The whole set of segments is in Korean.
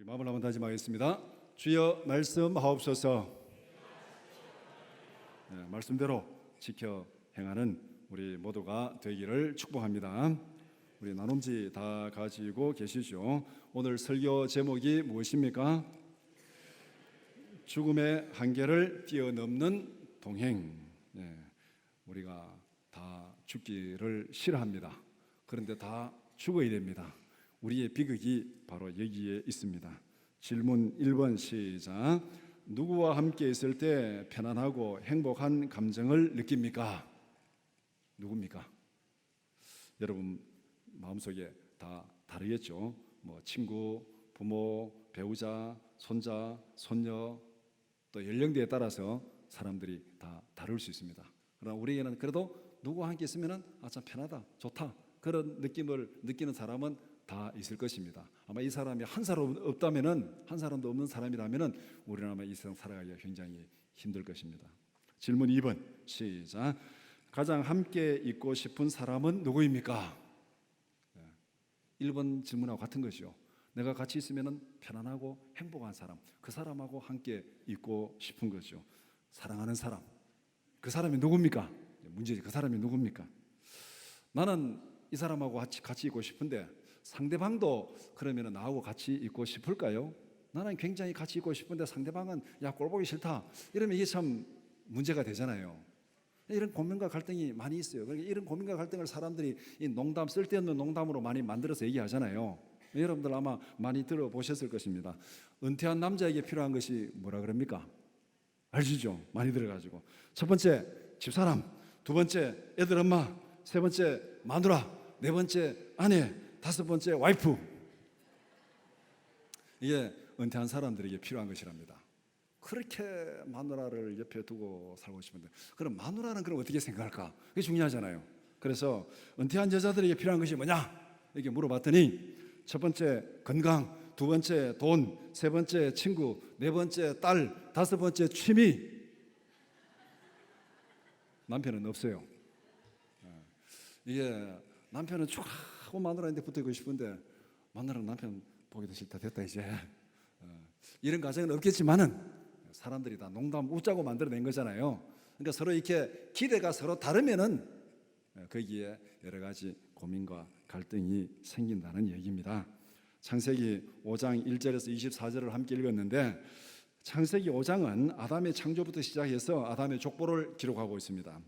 우리 마음을 한번 다짐하겠습니다. 주여 말씀하옵소서. 네, 말씀대로 지켜 행하는 우리 모두가 되기를 축복합니다. 우리 나눔지 다 가지고 계시죠? 오늘 설교 제목이 무엇입니까? 죽음의 한계를 뛰어넘는 동행. 네, 우리가 다 죽기를 싫어합니다. 그런데 다 죽어야 됩니다. 우리의 비극이 바로 여기에 있습니다. 질문 1번 시작. 누구와 함께 있을 때 편안하고 행복한 감정을 느낍니까? 누굽니까? 여러분 마음속에 다 다르겠죠. 친구, 부모, 배우자, 손자, 손녀, 또 연령대에 따라서 사람들이 다 다를 수 있습니다. 그러나 우리에게는 그래도 누구와 함께 있으면 참 편하다, 좋다, 그런 느낌을 느끼는 사람은 다 있을 것입니다. 아마 이 사람이 한 사람도 없는 사람이라면은 우리는 아마 이 세상 살아가기가 굉장히 힘들 것입니다. 질문 2번 시작. 가장 함께 있고 싶은 사람은 누구입니까? 1번 질문하고 같은 것이요. 내가 같이 있으면 편안하고 행복한 사람, 그 사람하고 함께 있고 싶은 거죠. 사랑하는 사람, 그 사람이 누굽니까? 문제지. 그 사람이 누굽니까? 나는 이 사람하고 같이 있고 싶은데 상대방도 그러면 나하고 같이 있고 싶을까요? 나는 굉장히 같이 있고 싶은데 상대방은 야 꼴보기 싫다 이러면 이게 참 문제가 되잖아요. 이런 고민과 갈등이 많이 있어요. 그러니까 이런 고민과 갈등을 사람들이 이 농담, 쓸데없는 농담으로 많이 만들어서 얘기하잖아요. 여러분들 아마 많이 들어보셨을 것입니다. 은퇴한 남자에게 필요한 것이 뭐라 그럽니까? 아시죠? 많이 들어가지고 첫 번째 집사람, 두 번째 애들 엄마, 세 번째 마누라, 네 번째 아내, 다섯 번째 와이프. 이게 은퇴한 사람들에게 필요한 것이랍니다. 그렇게 마누라를 옆에 두고 살고 싶은데 그럼 마누라는 그럼 어떻게 생각할까? 그게 중요하잖아요. 그래서 은퇴한 여자들에게 필요한 것이 뭐냐? 이렇게 물어봤더니 첫 번째 건강, 두 번째 돈, 세 번째 친구, 네 번째 딸, 다섯 번째 취미. 남편은 없어요. 이게 남편은 하고 마누라한테 붙어있고 싶은데 마누라는 남편 보기도 싫다, 됐다 이제. 이런 가정은 없겠지만은 사람들이 다 농담 웃자고 만들어낸 거잖아요. 그러니까 서로 이렇게 기대가 서로 다르면은 거기에 여러 가지 고민과 갈등이 생긴다는 얘기입니다. 창세기 5장 1절에서 24절을 함께 읽었는데 창세기 5장은 아담의 창조부터 시작해서 아담의 족보를 기록하고 있습니다.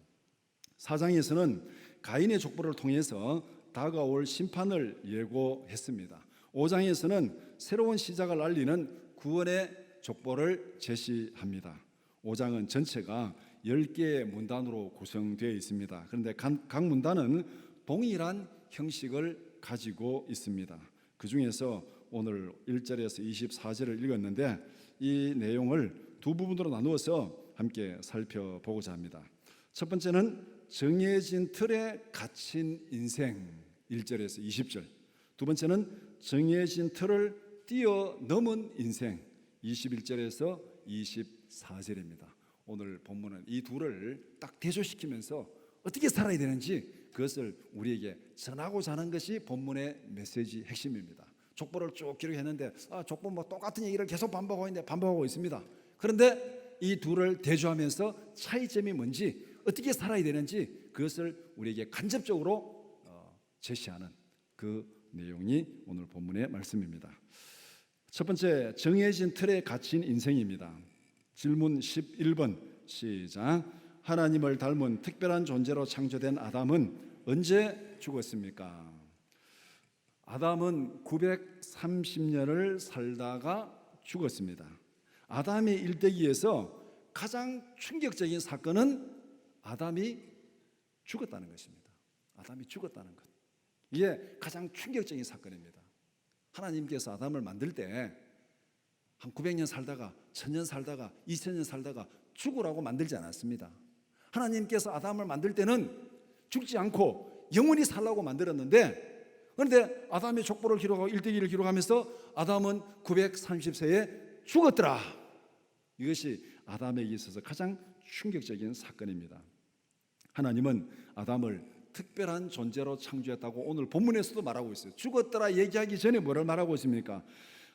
4장에서는 가인의 족보를 통해서 다가올 심판을 예고했습니다. 5장에서는 새로운 시작을 알리는 구원의 족보를 제시합니다. 5장은 전체가 10개의 문단으로 구성되어 있습니다. 그런데 각 문단은 동일한 형식을 가지고 있습니다. 그 중에서 오늘 1절에서 24절을 읽었는데 이 내용을 두 부분으로 나누어서 함께 살펴보고자 합니다. 첫 번째는 정해진 틀에 갇힌 인생 1절에서 20절, 두 번째는 정해진 틀을 뛰어넘은 인생 21절에서 24절입니다. 오늘 본문은 이 둘을 딱 대조시키면서 어떻게 살아야 되는지 그것을 우리에게 전하고자 하는 것이 본문의 메시지 핵심입니다. 족보를 쭉 기록했는데 족보 똑같은 얘기를 계속 반복하고 있습니다. 그런데 이 둘을 대조하면서 차이점이 뭔지, 어떻게 살아야 되는지 그것을 우리에게 간접적으로 제시하는 그 내용이 오늘 본문의 말씀입니다. 첫 번째, 정해진 틀에 갇힌 인생입니다. 질문 11번 시작. 하나님을 닮은 특별한 존재로 창조된 아담은 언제 죽었습니까? 아담은 930년을 살다가 죽었습니다. 아담의 일대기에서 가장 충격적인 사건은 아담이 죽었다는 것입니다. 아담이 죽었다는 것. 이게 가장 충격적인 사건입니다. 하나님께서 아담을 만들 때 한 900년 살다가 1000년 살다가 2000년 살다가 죽으라고 만들지 않았습니다. 하나님께서 아담을 만들 때는 죽지 않고 영원히 살라고 만들었는데, 그런데 아담의 족보를 기록하고 일대기를 기록하면서 아담은 930세에 죽었더라. 이것이 아담에게 있어서 가장 충격적인 사건입니다. 하나님은 아담을 특별한 존재로 창조했다고 오늘 본문에서도 말하고 있어요. 죽었더라 얘기하기 전에 뭐를 말하고 있습니까?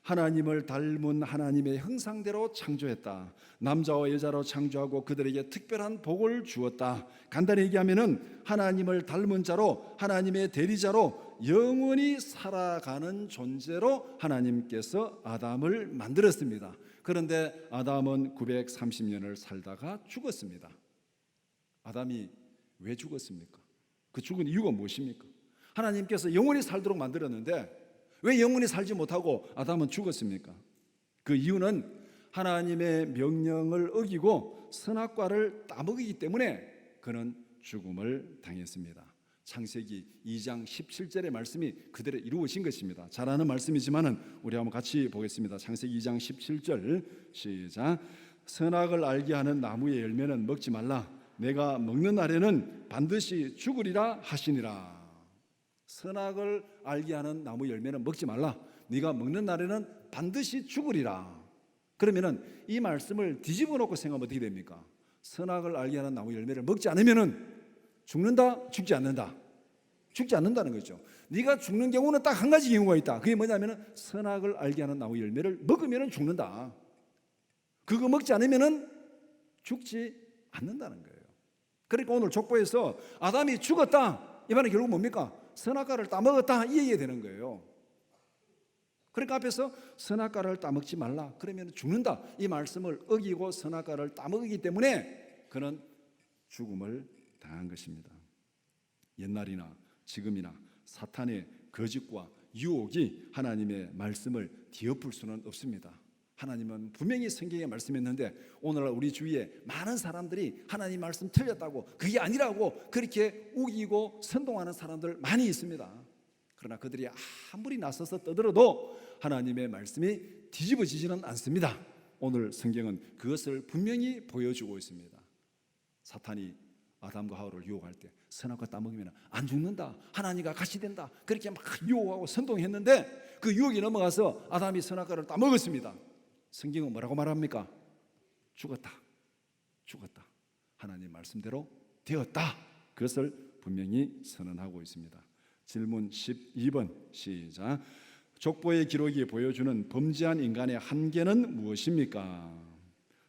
하나님을 닮은 하나님의 형상대로 창조했다. 남자와 여자로 창조하고 그들에게 특별한 복을 주었다. 간단히 얘기하면은 하나님을 닮은 자로, 하나님의 대리자로 영원히 살아가는 존재로 하나님께서 아담을 만들었습니다. 그런데 아담은 930년을 살다가 죽었습니다. 아담이 왜 죽었습니까? 그 죽은 이유가 무엇입니까? 하나님께서 영원히 살도록 만들었는데 왜 영원히 살지 못하고 아담은 죽었습니까? 그 이유는 하나님의 명령을 어기고 선악과를 따먹이기 때문에 그는 죽음을 당했습니다. 창세기 2장 17절의 말씀이 그대로 이루어진 것입니다. 잘 아는 말씀이지만은 우리 한번 같이 보겠습니다. 창세기 2장 17절 시작. 선악을 알게 하는 나무의 열매는 먹지 말라. 내가 먹는 날에는 반드시 죽으리라 하시니라. 선악을 알게 하는 나무 열매는 먹지 말라. 네가 먹는 날에는 반드시 죽으리라. 그러면은 이 말씀을 뒤집어 놓고 생각하면 어떻게 됩니까? 선악을 알게 하는 나무 열매를 먹지 않으면은 죽는다, 죽지 않는다. 죽지 않는다는 거죠. 네가 죽는 경우는 딱 한 가지 경우가 있다. 그게 뭐냐면은 선악을 알게 하는 나무 열매를 먹으면은 죽는다. 그거 먹지 않으면은 죽지 않는다는 거예요. 그러니까 오늘 족보에서 아담이 죽었다. 이 말은 결국 뭡니까? 선악과를 따먹었다 이 얘기가 되는 거예요. 그러니까 앞에서 선악과를 따먹지 말라. 그러면 죽는다. 이 말씀을 어기고 선악과를 따먹기 때문에 그는 죽음을 당한 것입니다. 옛날이나 지금이나 사탄의 거짓과 유혹이 하나님의 말씀을 뒤엎을 수는 없습니다. 하나님은 분명히 성경에 말씀했는데 오늘날 우리 주위에 많은 사람들이 하나님 말씀 틀렸다고, 그게 아니라고 그렇게 우기고 선동하는 사람들 많이 있습니다. 그러나 그들이 아무리 나서서 떠들어도 하나님의 말씀이 뒤집어지지는 않습니다. 오늘 성경은 그것을 분명히 보여주고 있습니다. 사탄이 아담과 하와를 유혹할 때 선악과 따먹으면 안 죽는다, 하나님과 같이 된다, 그렇게 막 유혹하고 선동했는데 그 유혹이 넘어가서 아담이 선악과를 따먹었습니다. 성경은 뭐라고 말합니까? 죽었다. 죽었다. 하나님 말씀대로 되었다. 그것을 분명히 선언하고 있습니다. 질문 12번 시작. 족보의 기록이 보여주는 범죄한 인간의 한계는 무엇입니까?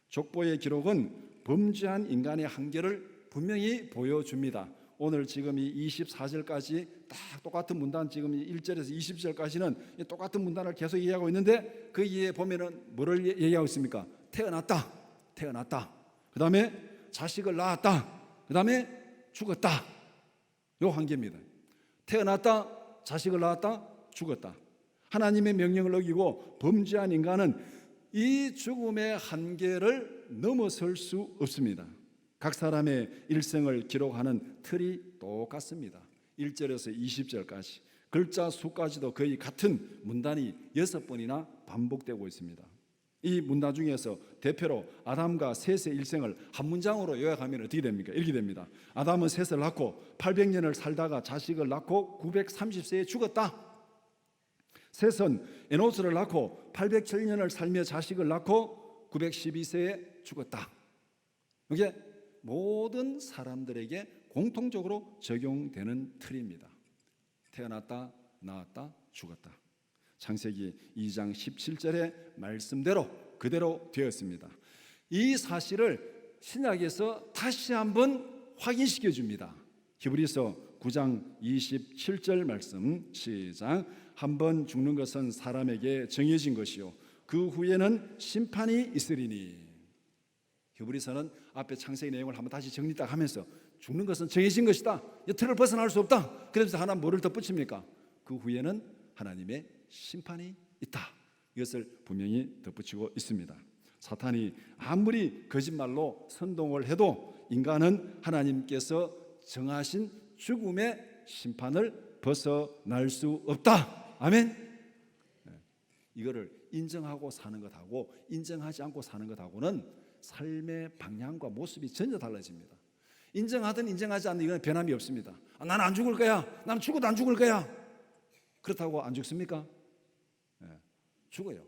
족보의 기록은 범죄한 인간의 한계를 분명히 보여줍니다. 오늘 지금 이 24절까지 딱 똑같은 문단, 지금 1절에서 20절까지는 똑같은 문단을 계속 얘기하고 있는데 그 이에 보면은 뭐를 얘기하고 있습니까? 태어났다, 태어났다. 그 다음에 자식을 낳았다. 그 다음에 죽었다. 요 한계입니다. 태어났다, 자식을 낳았다, 죽었다. 하나님의 명령을 어기고 범죄한 인간은 이 죽음의 한계를 넘어설 수 없습니다. 각 사람의 일생을 기록하는 틀이 똑같습니다. 1절에서 20절까지 글자 수까지도 거의 같은 문단이 6번이나 반복되고 있습니다. 이 문단 중에서 대표로 아담과 셋의 일생을 한 문장으로 요약하면 어떻게 됩니까? 이렇게 됩니다. 아담은 셋을 낳고 800년을 살다가 자식을 낳고 930세에 죽었다. 셋은 에노스를 낳고 807년을 살며 자식을 낳고 912세에 죽었다. 이게 모든 사람들에게 공통적으로 적용되는 틀입니다. 태어났다, 낳았다, 죽었다. 창세기 2장 17절의 말씀대로 그대로 되었습니다. 이 사실을 신약에서 다시 한번 확인시켜 줍니다. 히브리서 9장 27절 말씀 시작. 한번 죽는 것은 사람에게 정해진 것이요 그 후에는 심판이 있으리니. 히브리서는 앞에 창세기 내용을 한번 다시 정리 딱 하면서 죽는 것은 정해진 것이다, 이 틀을 벗어날 수 없다. 그래서 하나 뭐를 덧붙입니까? 그 후에는 하나님의 심판이 있다. 이것을 분명히 덧붙이고 있습니다. 사탄이 아무리 거짓말로 선동을 해도 인간은 하나님께서 정하신 죽음의 심판을 벗어날 수 없다. 아멘. 이거를 인정하고 사는 것하고 인정하지 않고 사는 것하고는 삶의 방향과 모습이 전혀 달라집니다. 인정하든 인정하지 않는 이건 변함이 없습니다. 나는 안 죽을 거야. 나는 죽어도 안 죽을 거야. 그렇다고 안 죽습니까? 네, 죽어요.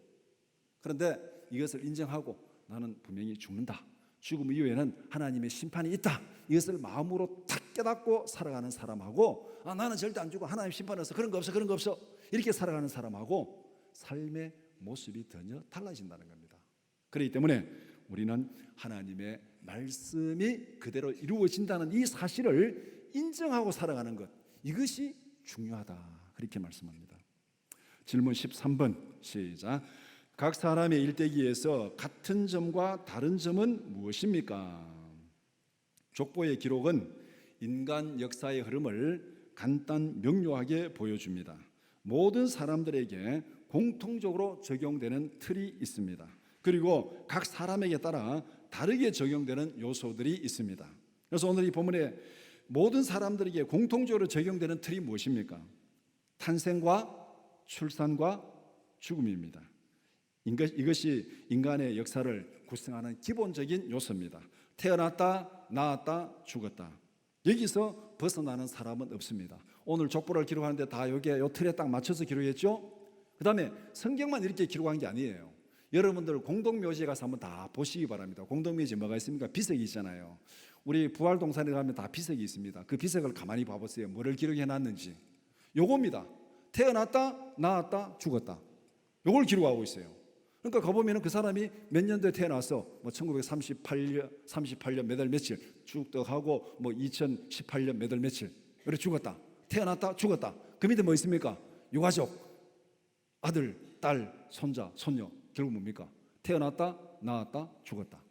그런데 이것을 인정하고 나는 분명히 죽는다. 죽음 이후에는 하나님의 심판이 있다. 이것을 마음으로 탁 깨닫고 살아가는 사람하고 나는 절대 안 죽어. 하나님 심판 없어. 그런 거 없어. 그런 거 없어. 이렇게 살아가는 사람하고 삶의 모습이 전혀 달라진다는 겁니다. 그렇기 때문에 우리는 하나님의 말씀이 그대로 이루어진다는 이 사실을 인정하고 살아가는 것, 이것이 중요하다, 그렇게 말씀합니다. 질문 13번 시작. 각 사람의 일대기에서 같은 점과 다른 점은 무엇입니까? 족보의 기록은 인간 역사의 흐름을 간단 명료하게 보여줍니다. 모든 사람들에게 공통적으로 적용되는 틀이 있습니다. 그리고 각 사람에게 따라 다르게 적용되는 요소들이 있습니다. 그래서 오늘 이 본문에 모든 사람들에게 공통적으로 적용되는 틀이 무엇입니까? 탄생과 출산과 죽음입니다. 이것이 인간의 역사를 구성하는 기본적인 요소입니다. 태어났다, 낳았다, 죽었다. 여기서 벗어나는 사람은 없습니다. 오늘 족보를 기록하는데 다 여기에 요 틀에 딱 맞춰서 기록했죠. 그 다음에 성경만 이렇게 기록한 게 아니에요. 여러분들 공동묘지에 가서 한번 다 보시기 바랍니다. 공동묘지에 뭐가 있습니까? 비석이 있잖아요. 우리 부활동산에 가면 다 비석이 있습니다. 그 비석을 가만히 봐보세요. 뭐를 기록해 놨는지. 요겁니다. 태어났다, 낳았다, 죽었다. 요걸 기록하고 있어요. 그러니까 가보면 그 사람이 몇 년도에 태어나서 뭐 1938년 몇 월 며칠 죽덕하고 뭐 2018년 몇 월 며칠 이렇게 죽었다. 태어났다, 죽었다. 그 밑에 뭐 있습니까? 유가족, 아들, 딸, 손자, 손녀. 결국 뭡니까? 태어났다, 낳았다, 죽었다.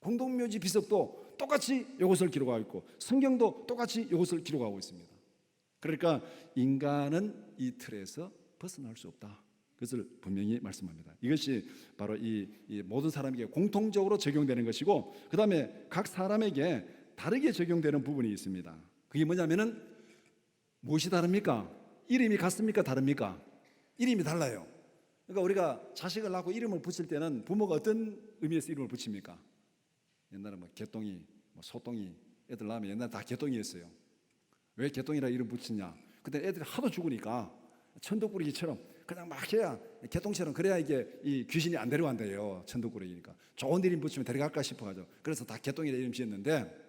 공동묘지 비석도 똑같이 이것을 기록하고 있고 성경도 똑같이 이것을 기록하고 있습니다. 그러니까 인간은 이 틀에서 벗어날 수 없다. 그것을 분명히 말씀합니다. 이것이 바로 이 모든 사람에게 공통적으로 적용되는 것이고, 그 다음에 각 사람에게 다르게 적용되는 부분이 있습니다. 그게 뭐냐면은 무엇이 다릅니까? 이름이 같습니까? 다릅니까? 이름이 달라요. 그러니까 우리가 자식을 낳고 이름을 붙일 때는 부모가 어떤 의미에서 이름을 붙입니까? 옛날에 뭐 개똥이, 뭐 소똥이 애들 낳으면 옛날에 다 개똥이었어요. 왜 개똥이라 이름 붙이냐? 그때 애들이 하도 죽으니까 천덕꾸러기처럼 그냥 막 해야 개똥처럼 그래야 이게 이 귀신이 안 데려간대요. 천덕꾸러기니까 좋은 이름 붙이면 데려갈까 싶어가지고 그래서 다 개똥이라 이름 지었는데,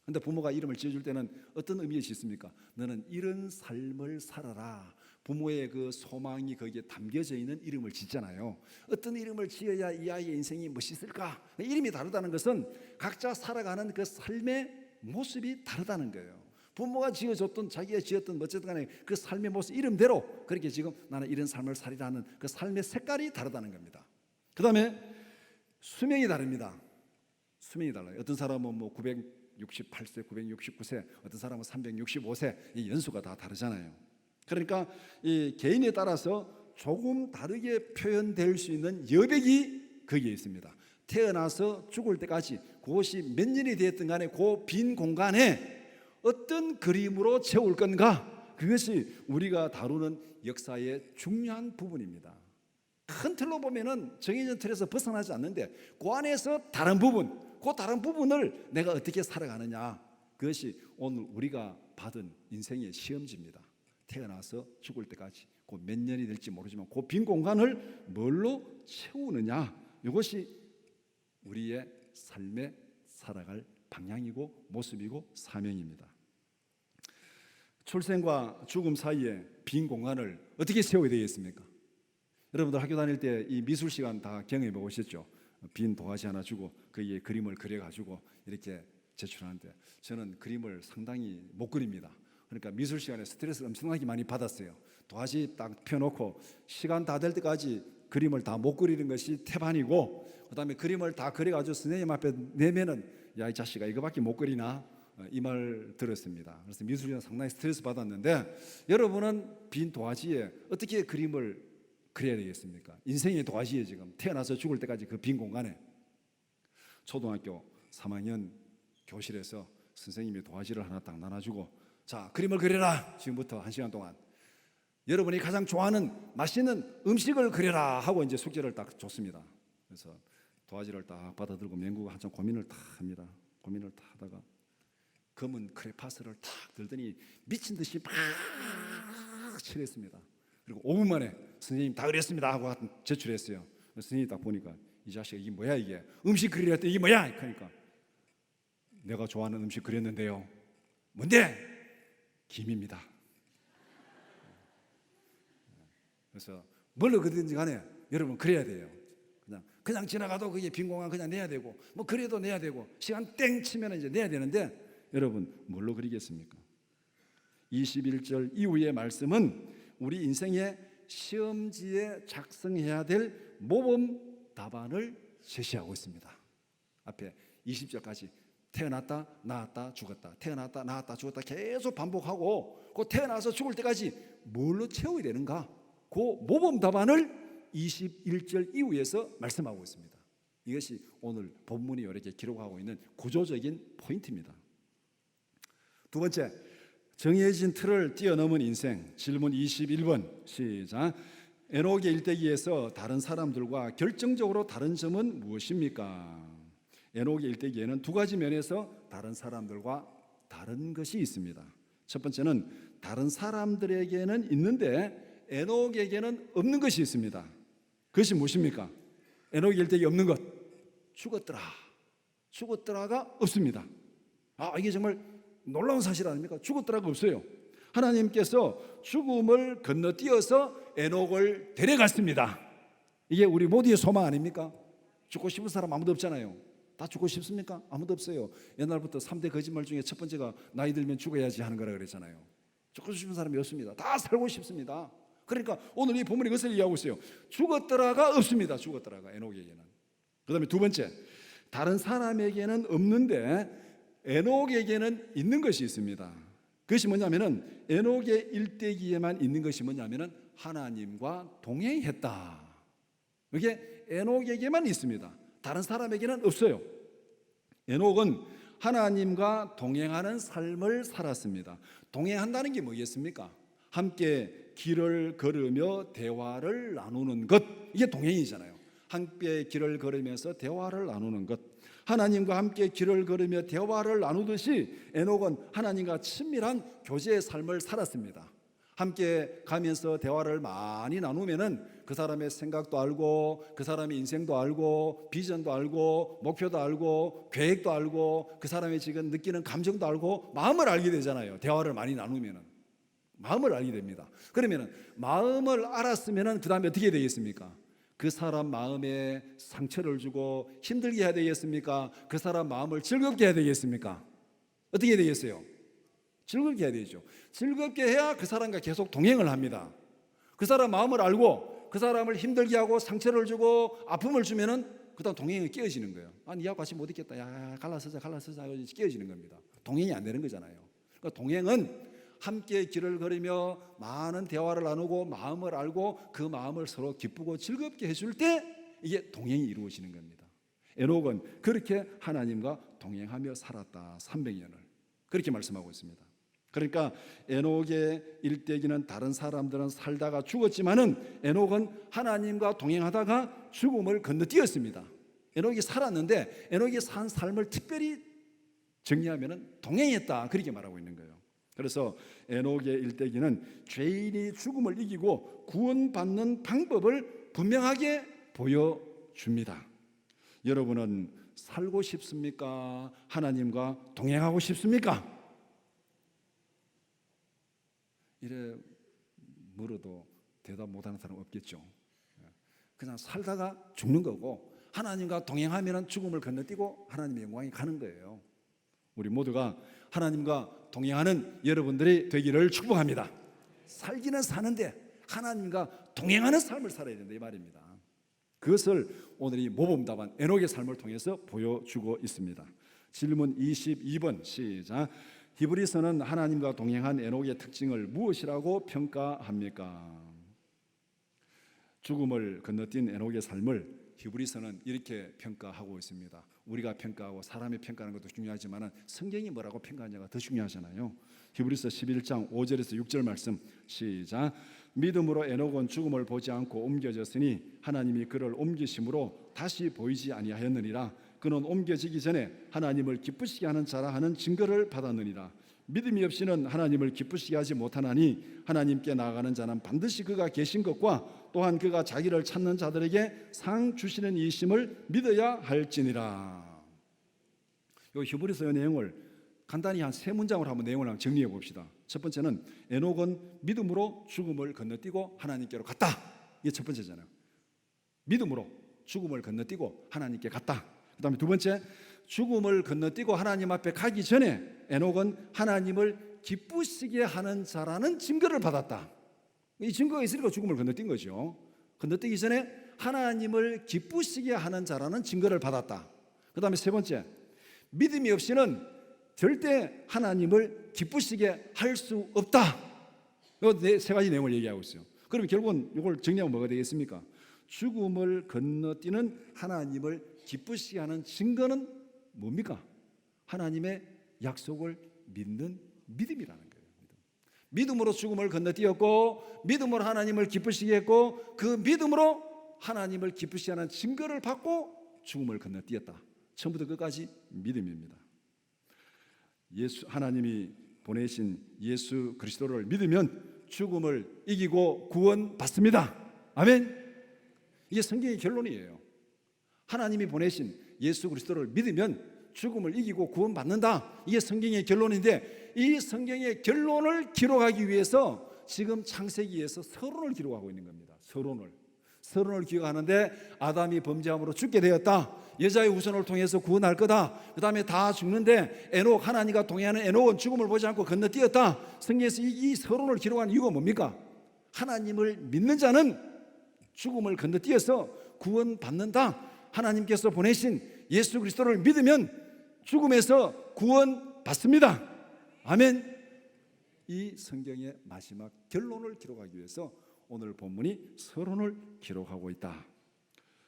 근데 부모가 이름을 지어줄 때는 어떤 의미가 있습니까? 너는 이런 삶을 살아라. 부모의 그 소망이 거기에 담겨져 있는 이름을 짓잖아요. 어떤 이름을 지어야 이 아이의 인생이 멋있을까? 이름이 다르다는 것은 각자 살아가는 그 삶의 모습이 다르다는 거예요. 부모가 지어줬던 자기가 지었던 어쨌든 간에 그 삶의 모습 이름대로 그렇게 지금 나는 이런 삶을 살이라는 그 삶의 색깔이 다르다는 겁니다. 그 다음에 수명이 다릅니다. 수명이 달라요. 어떤 사람은 뭐 968세, 969세, 어떤 사람은 365세, 이 연수가 다 다르잖아요. 그러니까 이 개인에 따라서 조금 다르게 표현될 수 있는 여백이 거기에 있습니다. 태어나서 죽을 때까지 그것이 몇 년이 되었든 간에 그 빈 공간에 어떤 그림으로 채울 건가, 그것이 우리가 다루는 역사의 중요한 부분입니다. 큰 틀로 보면은 정해진 틀에서 벗어나지 않는데 그 안에서 다른 부분, 그 다른 부분을 내가 어떻게 살아가느냐, 그것이 오늘 우리가 받은 인생의 시험지입니다. 태어나서 죽을 때까지 그 몇 년이 될지 모르지만 그 빈 공간을 뭘로 채우느냐, 이것이 우리의 삶에 살아갈 방향이고 모습이고 사명입니다. 출생과 죽음 사이에 빈 공간을 어떻게 채우게 되겠습니까? 여러분들 학교 다닐 때 이 미술 시간 다 경험해 보셨죠? 빈 도화지 하나 주고 거기에 그림을 그려가지고 이렇게 제출하는데, 저는 그림을 상당히 못 그립니다. 그러니까 미술 시간에 스트레스를 엄청나게 많이 받았어요. 도화지 딱 펴놓고 시간 다 될 때까지 그림을 다 못 그리는 것이 태반이고, 그 다음에 그림을 다 그려가지고 선생님 앞에 내면은 야, 이 자식아 이거밖에 못 그리나? 이 말 들었습니다. 그래서 미술 시간 상당히 스트레스 받았는데, 여러분은 빈 도화지에 어떻게 그림을 그래야 되겠습니까? 인생의 도화지에 지금 태어나서 죽을 때까지 그 빈 공간에 초등학교 3학년 교실에서 선생님이 도화지를 하나 딱 나눠주고, 자, 그림을 그려라. 지금부터 1시간 동안 여러분이 가장 좋아하는 맛있는 음식을 그려라 하고 이제 숙제를 딱 줬습니다. 그래서 도화지를 딱 받아들고 맹구가 한참 고민을 딱 합니다. 고민을 딱 하다가 검은 크레파스를 탁 들더니 미친 듯이 막 칠했습니다. 그리고 5분 만에 선생님 다 그렸습니다 하고 제출했어요. 선생님이 딱 보니까 이 자식 이게 뭐야, 이게 음식 그리려 했더니 이게 뭐야? 그러니까 내가 좋아하는 음식 그렸는데요. 뭔데? 김입니다. 그래서 뭘로 그든지 간에 여러분 그래야 돼요. 그냥 지나가도 그게 빈 공간 그냥 내야 되고 뭐 그래도 내야 되고 시간 땡 치면 이제 내야 되는데 여러분 뭘로 그리겠습니까? 21절 이후의 말씀은 우리 인생의 시험지에 작성해야 될 모범 답안을 제시하고 있습니다. 앞에 20절까지 태어났다 낳았다 죽었다 태어났다 낳았다 죽었다 계속 반복하고 그 태어나서 죽을 때까지 뭘로 채워야 되는가, 그 모범 답안을 21절 이후에서 말씀하고 있습니다. 이것이 오늘 본문이 이렇게 기록하고 있는 구조적인 포인트입니다. 두 번째, 정해진 틀을 뛰어넘은 인생. 질문 21번 시작. 에녹의 일대기에서 다른 사람들과 결정적으로 다른 점은 무엇입니까? 에녹의 일대기에는 두 가지 면에서 다른 사람들과 다른 것이 있습니다. 첫 번째는 다른 사람들에게는 있는데 에녹에게는 없는 것이 있습니다. 그것이 무엇입니까? 에녹의 일대기에 없는 것, 죽었더라가 없습니다. 이게 정말 놀라운 사실 아닙니까? 죽었더라가 없어요. 하나님께서 죽음을 건너뛰어서 에녹을 데려갔습니다. 이게 우리 모두의 소망 아닙니까? 죽고 싶은 사람 아무도 없잖아요. 다 죽고 싶습니까? 아무도 없어요. 옛날부터 3대 거짓말 중에 첫 번째가 나이 들면 죽어야지 하는 거라 그랬잖아요. 죽고 싶은 사람이 없습니다. 다 살고 싶습니다. 그러니까 오늘 이 본문이 그것을 얘기하고 있어요. 죽었더라가 없습니다. 죽었더라가 에녹에게는. 그 다음에 두 번째, 다른 사람에게는 없는데 에녹에게는 있는 것이 있습니다. 그것이 뭐냐면은 에녹의 일대기에만 있는 것이 뭐냐면은 하나님과 동행했다. 이게 에녹에게만 있습니다. 다른 사람에게는 없어요. 에녹은 하나님과 동행하는 삶을 살았습니다. 동행한다는 게 뭐겠습니까? 함께 길을 걸으며 대화를 나누는 것, 이게 동행이잖아요. 함께 길을 걸으면서 대화를 나누는 것, 하나님과 함께 길을 걸으며 대화를 나누듯이 에녹은 하나님과 친밀한 교제의 삶을 살았습니다. 함께 가면서 대화를 많이 나누면은 그 사람의 생각도 알고 그 사람의 인생도 알고 비전도 알고 목표도 알고 계획도 알고 그 사람이 지금 느끼는 감정도 알고 마음을 알게 되잖아요. 대화를 많이 나누면은 마음을 알게 됩니다. 그러면은 마음을 알았으면은 그 다음에 어떻게 되겠습니까? 그 사람 마음에 상처를 주고 힘들게 해야 되겠습니까? 그 사람 마음을 즐겁게 해야 되겠습니까? 어떻게 되겠어요? 즐겁게 해야 되죠. 즐겁게 해야 그 사람과 계속 동행을 합니다. 그 사람 마음을 알고 그 사람을 힘들게 하고 상처를 주고 아픔을 주면은 그다음 동행이 깨어지는 거예요. 니하고 같이 못 있겠다. 야, 갈라서자 깨어지는 겁니다. 동행이 안 되는 거잖아요. 그러니까 동행은 함께 길을 걸으며 많은 대화를 나누고 마음을 알고 그 마음을 서로 기쁘고 즐겁게 해줄 때 이게 동행이 이루어지는 겁니다. 에녹은 그렇게 하나님과 동행하며 살았다. 300년을 그렇게 말씀하고 있습니다. 그러니까 에녹의 일대기는 다른 사람들은 살다가 죽었지만은 에녹은 하나님과 동행하다가 죽음을 건너뛰었습니다. 에녹이 살았는데 에녹이 산 삶을 특별히 정리하면은 동행했다, 그렇게 말하고 있는 거예요. 그래서 에녹의 일대기는 죄인이 죽음을 이기고 구원받는 방법을 분명하게 보여줍니다. 여러분은 살고 싶습니까? 하나님과 동행하고 싶습니까? 이래 물어도 대답 못하는 사람 없겠죠. 그냥 살다가 죽는 거고 하나님과 동행하면 죽음을 건너뛰고 하나님의 영광이 가는 거예요. 우리 모두가 하나님과 동행하는 여러분들이 되기를 축복합니다. 살기는 사는데 하나님과 동행하는 삶을 살아야 된다, 이 말입니다. 그것을 오늘 이 모범답안 에녹의 삶을 통해서 보여주고 있습니다. 질문 22번 시작. 히브리서는 하나님과 동행한 에녹의 특징을 무엇이라고 평가합니까? 죽음을 건너뛴 에녹의 삶을 히브리서는 이렇게 평가하고 있습니다. 우리가 평가하고 사람이 평가하는 것도 중요하지만 성경이 뭐라고 평가하냐가 더 중요하잖아요. 히브리서 11장 5절에서 6절 말씀 시작. 믿음으로 에녹은 죽음을 보지 않고 옮겨졌으니 하나님이 그를 옮기심으로 다시 보이지 아니하였느니라. 그는 옮겨지기 전에 하나님을 기쁘시게 하는 자라 하는 증거를 받았느니라. 믿음이 없이는 하나님을 기쁘시게 하지 못하나니 하나님께 나아가는 자는 반드시 그가 계신 것과 또한 그가 자기를 찾는 자들에게 상 주시는 이심을 믿어야 할지니라. 이 히브리서의 내용을 간단히 한 세 문장으로 한번 내용을 한번 정리해 봅시다. 첫 번째는 에녹은 믿음으로 죽음을 건너뛰고 하나님께로 갔다. 이게 첫 번째잖아요. 믿음으로 죽음을 건너뛰고 하나님께 갔다. 그 다음에 두 번째, 죽음을 건너뛰고 하나님 앞에 가기 전에 에녹은 하나님을 기쁘시게 하는 자라는 증거를 받았다. 이 증거가 있으니까 죽음을 건너뛴 거죠. 건너뛰기 전에 하나님을 기쁘시게 하는 자라는 증거를 받았다. 그 다음에 세 번째, 믿음이 없이는 절대 하나님을 기쁘시게 할 수 없다. 이 세 가지 내용을 얘기하고 있어요. 그럼 결국은 이걸 정리하면 뭐가 되겠습니까? 죽음을 건너뛰는 하나님을 기쁘시게 하는 증거는 뭡니까? 하나님의 약속을 믿는 믿음이라는 거예요. 믿음으로 죽음을 건너뛰었고, 믿음으로 하나님을 기쁘시게 했고, 그 믿음으로 하나님을 기쁘시게 하는 증거를 받고 죽음을 건너뛰었다. 처음부터 끝까지 믿음입니다. 하나님이 보내신 예수 그리스도를 믿으면 죽음을 이기고 구원받습니다. 아멘. 이게 성경의 결론이에요. 하나님이 보내신 예수 그리스도를 믿으면 죽음을 이기고 구원받는다. 이게 성경의 결론인데, 이 성경의 결론을 기록하기 위해서 지금 창세기에서 서론을 기록하고 있는 겁니다. 서론을 기록하는데, 아담이 범죄함으로 죽게 되었다. 여자의 후손을 통해서 구원할 거다. 그 다음에 다 죽는데 에녹, 하나님과 동행하는 에녹은 죽음을 보지 않고 건너뛰었다. 성경에서 이 서론을 기록한 이유가 뭡니까? 하나님을 믿는 자는 죽음을 건너뛰어서 구원받는다. 하나님께서 보내신 예수 그리스도를 믿으면 죽음에서 구원받습니다. 아멘. 이 성경의 마지막 결론을 기록하기 위해서 오늘 본문이 서론을 기록하고 있다.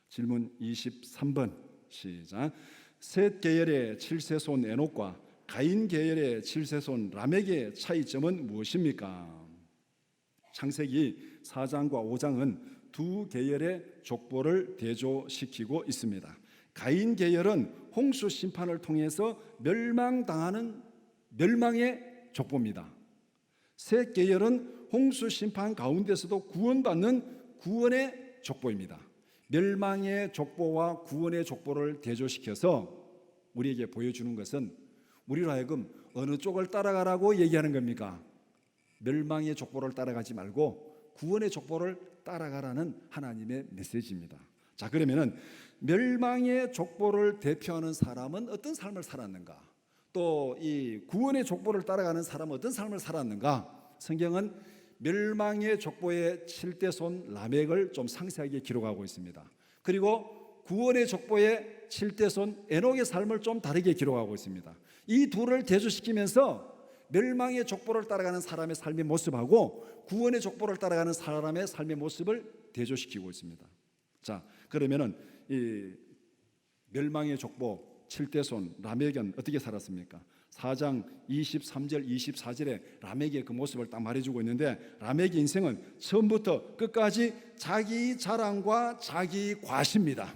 질문 23번 시작. 셋 계열의 7세손 에녹과 가인 계열의 7세손 라멕의 차이점은 무엇입니까? 창세기 4장과 5장은 두 계열의 족보를 대조시키고 있습니다. 가인 계열은 홍수 심판을 통해서 멸망당하는 멸망의 족보입니다. 셋 계열은 홍수 심판 가운데서도 구원받는 구원의 족보입니다. 멸망의 족보와 구원의 족보를 대조시켜서 우리에게 보여주는 것은 우리로 하여금 어느 쪽을 따라가라고 얘기하는 겁니까? 멸망의 족보를 따라가지 말고 구원의 족보를 따라가라는 하나님의 메시지입니다. 자, 그러면은 멸망의 족보를 대표하는 사람은 어떤 삶을 살았는가? 또 이 구원의 족보를 따라가는 사람은 어떤 삶을 살았는가? 성경은 멸망의 족보의 7대손 라멕을 좀 상세하게 기록하고 있습니다. 그리고 구원의 족보의 7대손 에녹의 삶을 좀 다르게 기록하고 있습니다. 이 둘을 대조시키면서 멸망의 족보를 따라가는 사람의 삶의 모습하고 구원의 족보를 따라가는 사람의 삶의 모습을 대조시키고 있습니다. 자, 그러면은 이 멸망의 족보 7대손 라멕은 어떻게 살았습니까? 4장 23절 24절에 라멕의 그 모습을 딱 말해주고 있는데, 라멕의 인생은 처음부터 끝까지 자기 자랑과 자기 과시입니다.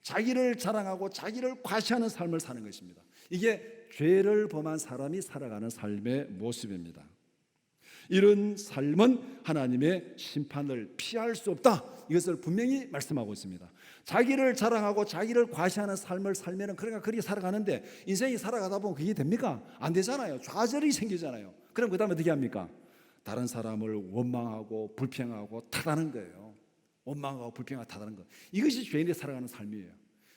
자기를 자랑하고 자기를 과시하는 삶을 사는 것입니다. 이게 죄를 범한 사람이 살아가는 삶의 모습입니다. 이런 삶은 하나님의 심판을 피할 수 없다. 이것을 분명히 말씀하고 있습니다. 자기를 자랑하고 자기를 과시하는 삶을 살면은 그러니까 그렇게 살아가는데, 인생이 살아가다 보면 그게 됩니까? 안 되잖아요. 좌절이 생기잖아요. 그럼 그 다음에 어떻게 합니까? 다른 사람을 원망하고 불평하고 탓하는 거예요. 원망하고 불평하고 탓하는 거. 이것이 죄인이 살아가는 삶이에요.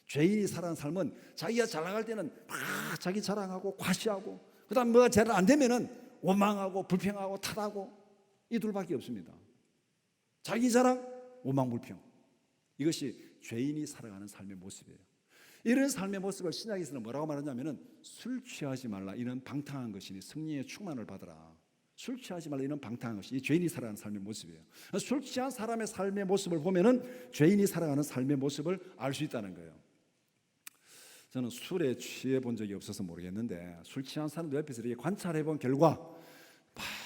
죄인이 살아가는 삶은 자기가 잘 나갈 때는 막 자기 자랑하고 과시하고, 그 다음 뭐가 잘 안 되면은 원망하고 불평하고 탓하고, 이 둘밖에 없습니다. 자기 자랑, 원망, 불평. 이것이 죄인이 살아가는 삶의 모습이에요. 이런 삶의 모습을 신약에서는 뭐라고 말하냐면은 술 취하지 말라, 이런 방탕한 것이니 성령의 충만을 받으라. 술 취하지 말라, 이런 방탕한 것이 이 죄인이 살아가는 삶의 모습이에요. 술 취한 사람의 삶의 모습을 보면은 죄인이 살아가는 삶의 모습을 알 수 있다는 거예요. 저는 술에 취해 본 적이 없어서 모르겠는데, 술 취한 사람들 옆에서 이렇게 관찰해 본 결과,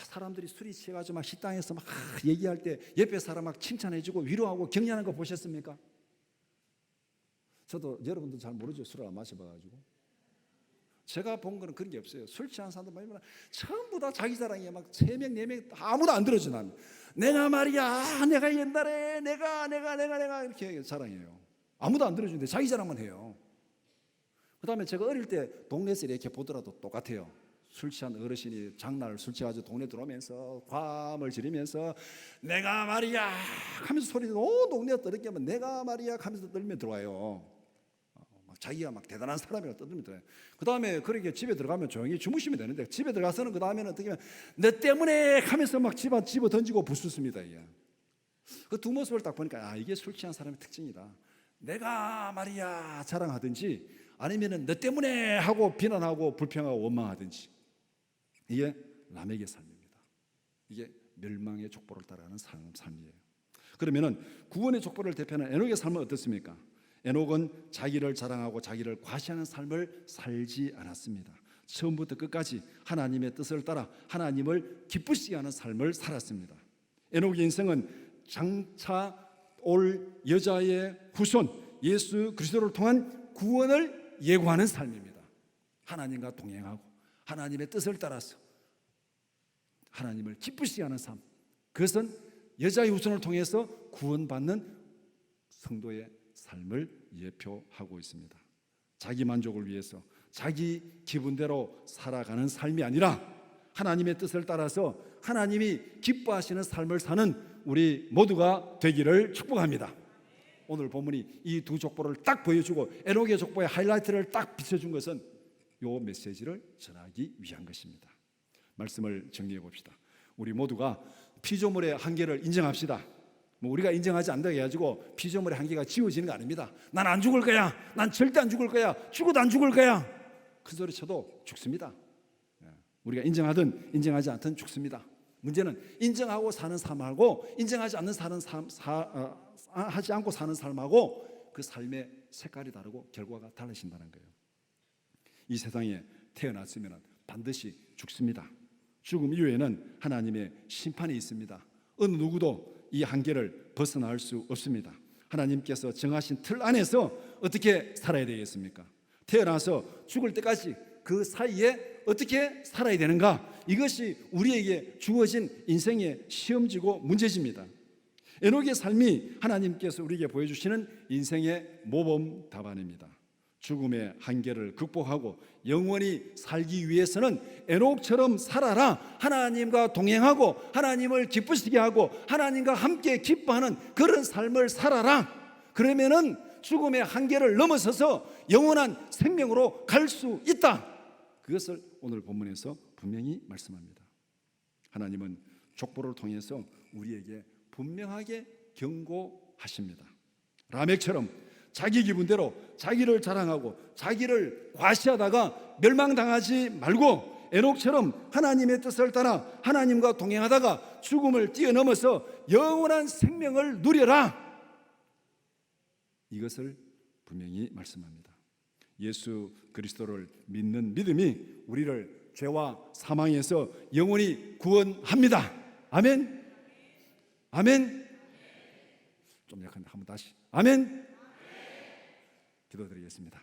사람들이 술이 취해가지고 막 식당에서 막 얘기할 때 옆에 사람 막 칭찬해주고 위로하고 격려하는 거 보셨습니까? 저도 여러분도 잘 모르죠. 술을 안 마셔봐가지고. 제가 본 거는 그런 게 없어요. 술 취한 사람들 말이면 전부 다 자기 자랑이에요. 막 3명, 4명 아무도 안 들어줘. 나는 내가 말이야, 내가 옛날에 내가 이렇게 자랑해요. 아무도 안 들어주는데 자기 자랑만 해요. 그 다음에 제가 어릴 때 동네에서 이렇게 보더라도 똑같아요. 술 취한 어르신이 장날 술 취해가지고 동네 들어오면서 과음을 지르면서 내가 말이야 하면서 소리 온 동네가 떠들게 하면 내가 말이야 하면서 떨며 들어와요. 막 자기가 막 대단한 사람이라고 떠들며 들어와요. 그 다음에 그렇게 집에 들어가면 조용히 주무시면 되는데 집에 들어가서는 그 다음에는 어떻게 하면 너 때문에 하면서 막 집어 던지고 부수습니다. 그 두 모습을 딱 보니까 이게 술 취한 사람의 특징이다. 내가 말이야 자랑하든지 아니면은 너 때문에 하고 비난하고 불평하고 원망하든지, 이게 라멕의 삶입니다. 이게 멸망의 족보를 따라가는 삶이에요. 그러면은 구원의 족보를 대표하는 에녹의 삶은 어떻습니까? 에녹은 자기를 자랑하고 자기를 과시하는 삶을 살지 않았습니다. 처음부터 끝까지 하나님의 뜻을 따라 하나님을 기쁘시게 하는 삶을 살았습니다. 에녹의 인생은 장차 올 여자의 후손 예수 그리스도를 통한 구원을 예고하는 삶입니다. 하나님과 동행하고 하나님의 뜻을 따라서 하나님을 기쁘시게 하는 삶, 그것은 여자의 후손을 통해서 구원받는 성도의 삶을 예표하고 있습니다. 자기 만족을 위해서 자기 기분대로 살아가는 삶이 아니라 하나님의 뜻을 따라서 하나님이 기뻐하시는 삶을 사는 우리 모두가 되기를 축복합니다. 오늘 본문이 이 두 족보를 딱 보여주고 에녹의 족보의 하이라이트를 딱 비춰준 것은 이 메시지를 전하기 위한 것입니다. 말씀을 정리해 봅시다. 우리 모두가 피조물의 한계를 인정합시다. 우리가 인정하지 않는다고 해가지고 피조물의 한계가 지워지는 거 아닙니다. 난 안 죽을 거야, 난 절대 안 죽을 거야, 죽어도 안 죽을 거야, 큰 소리 쳐도 죽습니다. 우리가 인정하든 인정하지 않든 죽습니다. 문제는 인정하고 사는 삶하고 인정하지 않는 하지 않고 사는 삶하고 그 삶의 색깔이 다르고 결과가 달라진다는 거예요. 이 세상에 태어났으면 반드시 죽습니다. 죽음 이후에는 하나님의 심판이 있습니다. 어느 누구도 이 한계를 벗어날 수 없습니다. 하나님께서 정하신 틀 안에서 어떻게 살아야 되겠습니까? 태어나서 죽을 때까지 그 사이에 어떻게 살아야 되는가? 이것이 우리에게 주어진 인생의 시험지고 문제집니다. 에녹의 삶이 하나님께서 우리에게 보여주시는 인생의 모범 답안입니다. 죽음의 한계를 극복하고 영원히 살기 위해서는 에녹처럼 살아라. 하나님과 동행하고 하나님을 기쁘시게 하고 하나님과 함께 기뻐하는 그런 삶을 살아라. 그러면은 죽음의 한계를 넘어서서 영원한 생명으로 갈 수 있다. 그것을 오늘 본문에서 분명히 말씀합니다. 하나님은 족보를 통해서 우리에게 분명하게 경고하십니다. 라멕처럼 자기 기분대로 자기를 자랑하고 자기를 과시하다가 멸망당하지 말고 에녹처럼 하나님의 뜻을 따라 하나님과 동행하다가 죽음을 뛰어넘어서 영원한 생명을 누려라. 이것을 분명히 말씀합니다. 예수 그리스도를 믿는 믿음이 우리를 죄와 사망에서 영원히 구원합니다. 아멘. 아멘. 좀 약한데 한번 다시 아멘. 기도드리겠습니다.